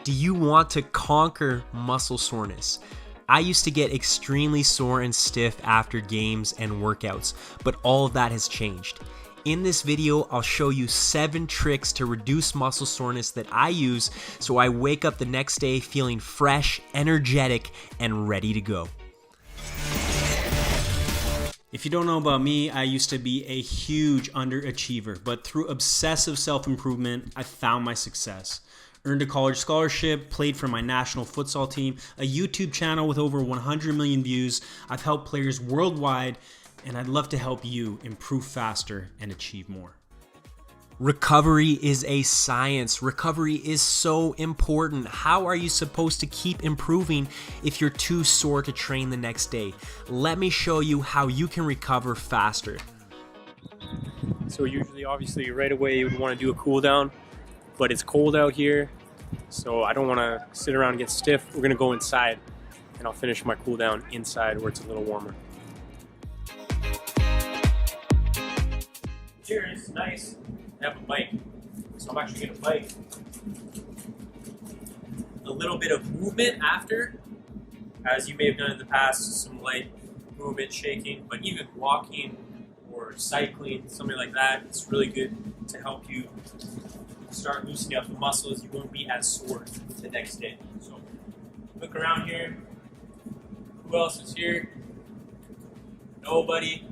Do you want to conquer muscle soreness? I used to get extremely sore and stiff after games and workouts, but all of that has changed. In this video, I'll show you 7 tricks to reduce muscle soreness that I use so I wake up the next day feeling fresh, energetic, and ready to go. If you don't know about me, I used to be a huge underachiever, but through obsessive self-improvement, I found my success. Earned a college scholarship, played for my national futsal team, a YouTube channel with over 100 million views. I've helped players worldwide, and I'd love to help you improve faster and achieve more. Recovery is a science. Recovery is so important. How are you supposed to keep improving if you're too sore to train the next day? Let me show you how you can recover faster. So usually, obviously, right away you would want to do a cool down, but it's cold out here, so I don't want to sit around and get stiff. We're going to go inside, and I'll finish my cool down inside where it's a little warmer. Here, it's nice to have a bike, so I'm actually going to bike. A little bit of movement after, as you may have done in the past, some light movement, shaking, but even walking or cycling, something like that, it's really good to help you start loosening up the muscles. You won't be as sore the next day. So look around here. Who else is here? Nobody.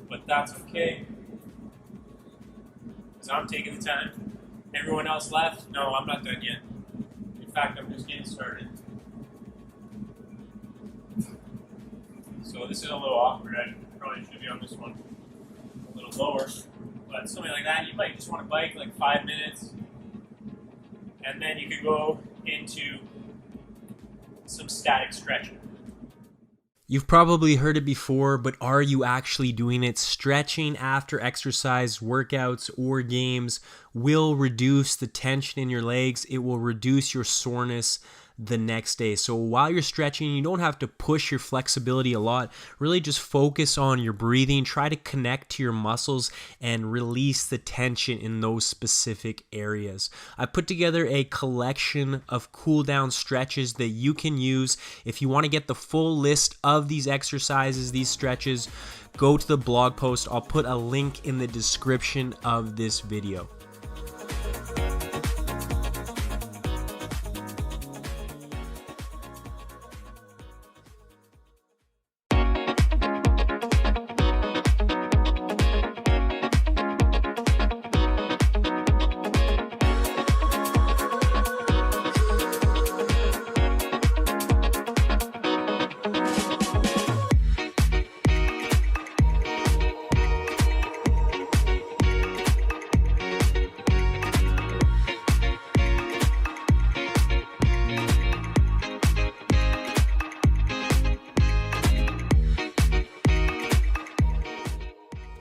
But that's okay, because I'm taking the time. Everyone else left? No, I'm not done yet. In fact, I'm just getting started. So this is a little awkward. I probably should be on this one a little lower. But something like that, you might just want to bike like 5 minutes, and then you could go into some static stretching. You've probably heard it before, but are you actually doing it? Stretching after exercise, workouts, or games will reduce the tension in your legs. It will reduce your soreness the next day. So while you're stretching, you don't have to push your flexibility a lot. Really just focus on your breathing. Try to connect to your muscles and release the tension in those specific areas. I put together a collection of cool down stretches that you can use. If you want to get the full list of these exercises, these stretches, go to the blog post. I'll put a link in the description of this video.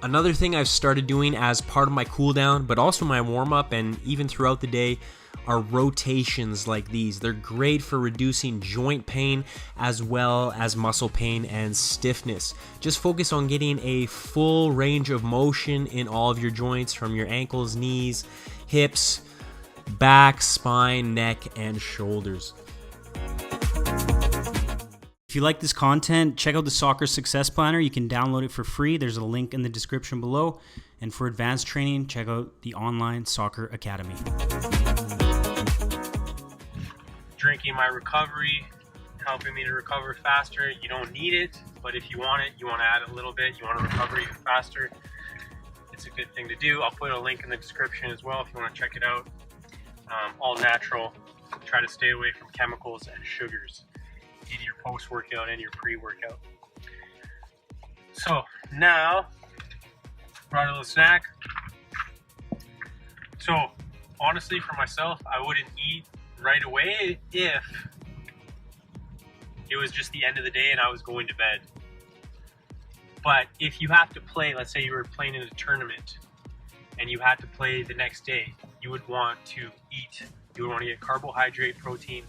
Another thing I've started doing as part of my cool down, but also my warm up and even throughout the day, are rotations like these. They're great for reducing joint pain as well as muscle pain and stiffness. Just focus on getting a full range of motion in all of your joints, from your ankles, knees, hips, back, spine, neck, and shoulders. If you like this content, check out the Soccer Success Planner. You can download it for free. There's a link in the description below. And for advanced training, check out the Online Soccer Academy. Drinking my recovery, helping me to recover faster. You don't need it, but if you want it, you want to add a little bit, you want to recover even faster, it's a good thing to do. I'll put a link in the description as well if you want to check it out. All natural. Try to stay away from chemicals and sugars in your post-workout and your pre-workout. So now, brought a little snack. So honestly, for myself, I wouldn't eat right away if it was just the end of the day and I was going to bed. But if you have to play, let's say you were playing in a tournament and you had to play the next day, you would want to eat. You would want to get carbohydrate, protein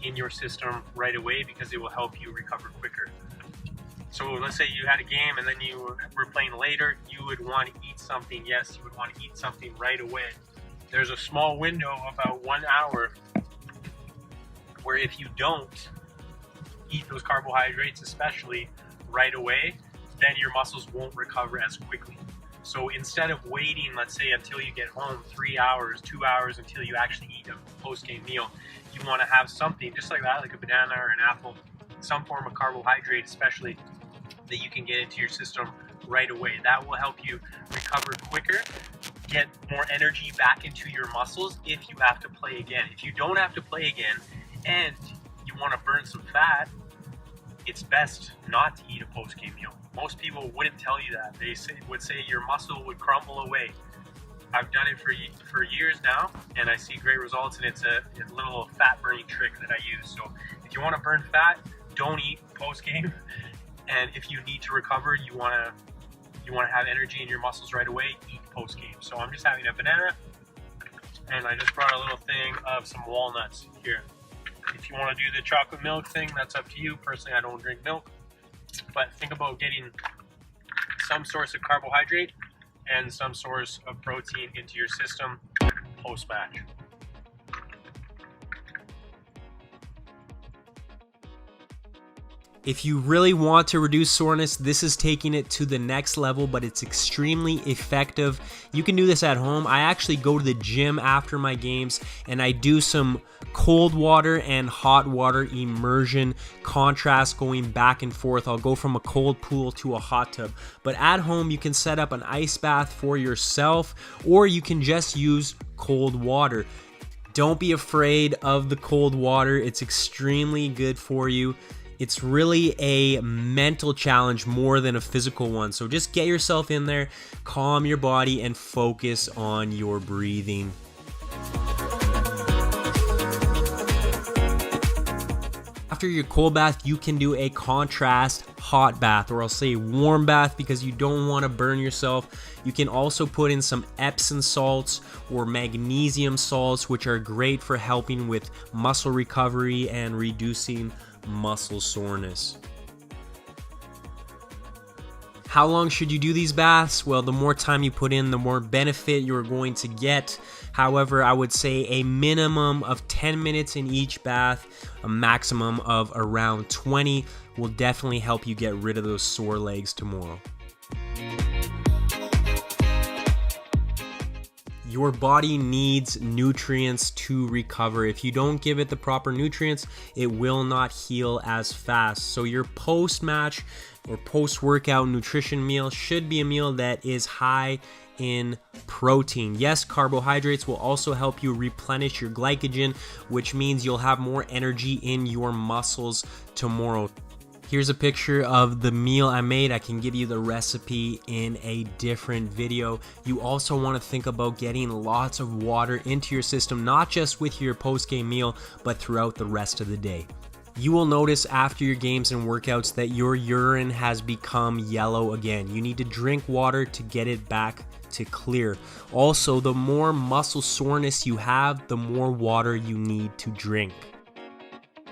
in your system right away, because it will help you recover quicker. So let's say you had a game and then you were playing later, you would want to eat something. Yes, you would want to eat something right away there's a small window of about 1 hour where if you don't eat those carbohydrates, especially right away, then your muscles won't recover as quickly. So instead of waiting, let's say, until you get home 3 hours, 2 hours until you actually eat a post-game meal, you want to have something just like that, like a banana or an apple, some form of carbohydrate especially, that you can get into your system right away. That will help you recover quicker, get more energy back into your muscles if you have to play again. If you don't have to play again and you want to burn some fat, it's best not to eat a post-game meal. Most people wouldn't tell you that. They would say your muscle would crumble away. I've done it for years now, and I see great results, and it's a little fat-burning trick that I use. So if you want to burn fat, don't eat post-game. And if you need to recover, you want to have energy in your muscles right away, eat post-game. So I'm just having a banana, and I just brought a little thing of some walnuts here. If you want to do the chocolate milk thing, that's up to you. Personally, I don't drink milk. But think about getting some source of carbohydrate and some source of protein into your system post-match. If you really want to reduce soreness, this is taking it to the next level, but it's extremely effective. You can do this at home. I actually go to the gym after my games and I do some cold water and hot water immersion contrast, going back and forth. I'll go from a cold pool to a hot tub. But at home, you can set up an ice bath for yourself, or you can just use cold water. Don't be afraid of the cold water. It's extremely good for you. It's really a mental challenge more than a physical one. So just get yourself in there, calm your body, and focus on your breathing. After your cold bath, you can do a contrast hot bath, or I'll say warm bath, because you don't want to burn yourself. You can also put in some Epsom salts or magnesium salts, which are great for helping with muscle recovery and reducing muscle soreness. How long should you do these baths? Well, the more time you put in, the more benefit you're going to get. However, I would say a minimum of 10 minutes in each bath, a maximum of around 20 will definitely help you get rid of those sore legs tomorrow. Your body needs nutrients to recover. If you don't give it the proper nutrients, it will not heal as fast. So your post-match or post-workout nutrition meal should be a meal that is high in protein. Yes, carbohydrates will also help you replenish your glycogen, which means you'll have more energy in your muscles tomorrow. Here's a picture of the meal I made. I can give you the recipe in a different video. You also want to think about getting lots of water into your system, not just with your post-game meal, but throughout the rest of the day. You will notice after your games and workouts that your urine has become yellow again. You need to drink water to get it back to clear. Also, the more muscle soreness you have, the more water you need to drink.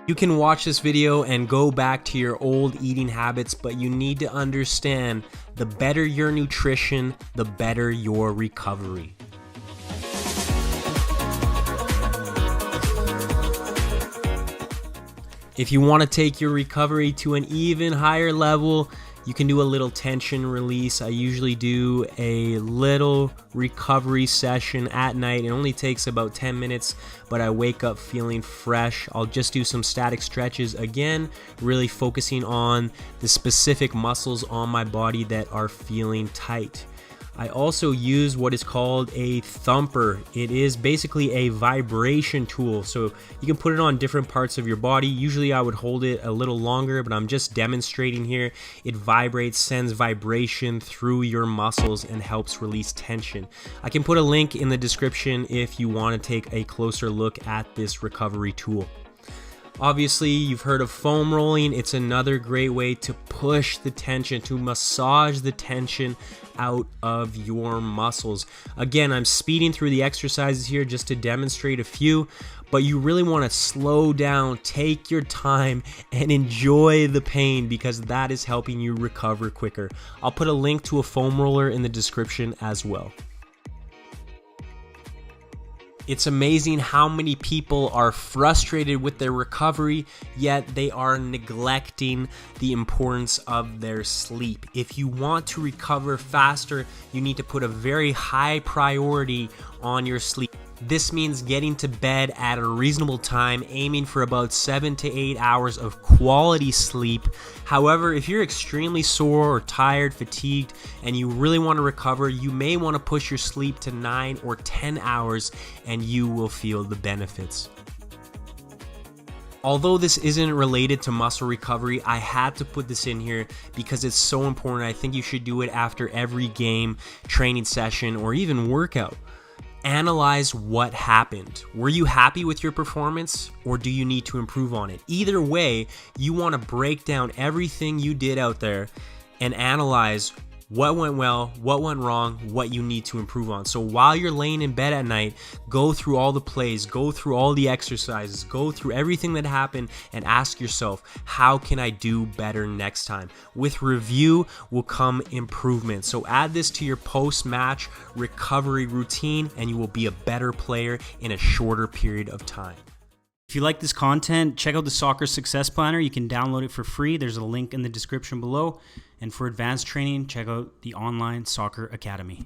You can watch this video and go back to your old eating habits, but you need to understand, the better your nutrition, the better your recovery. If you want to take your recovery to an even higher level, you can do a little tension release. I usually do a little recovery session at night. It only takes about 10 minutes, but I wake up feeling fresh. I'll just do some static stretches again, really focusing on the specific muscles on my body that are feeling tight. I also use what is called a thumper. It is basically a vibration tool, so you can put it on different parts of your body. Usually I would hold it a little longer, but I'm just demonstrating here. It vibrates, sends vibration through your muscles, and helps release tension. I can put a link in the description if you want to take a closer look at this recovery tool. Obviously, you've heard of foam rolling. It's another great way to push the tension, to massage the tension out of your muscles. Again, I'm speeding through the exercises here just to demonstrate a few, but you really want to slow down, take your time, and enjoy the pain, because that is helping you recover quicker. I'll put a link to a foam roller in the description as well. It's amazing how many people are frustrated with their recovery, yet they are neglecting the importance of their sleep. If you want to recover faster, you need to put a very high priority on your sleep. This means getting to bed at a reasonable time, aiming for about 7 to 8 hours of quality sleep. However, if you're extremely sore or tired, fatigued, and you really want to recover, you may want to push your sleep to 9 or 10 hours, and you will feel the benefits. Although this isn't related to muscle recovery, I had to put this in here because it's so important. I think you should do it after every game, training session, or even workout. Analyze what happened. Were you happy with your performance, or do you need to improve on it? Either way, you want to break down everything you did out there and analyze what went well, what went wrong, what you need to improve on. So while you're laying in bed at night, go through all the plays, go through all the exercises, go through everything that happened, and ask yourself, how can I do better next time? With review will come improvement. So add this to your post-match recovery routine, and you will be a better player in a shorter period of time. If you like this content, check out the Soccer Success Planner. You can download it for free. There's a link in the description below. And for advanced training, check out the Online Soccer Academy.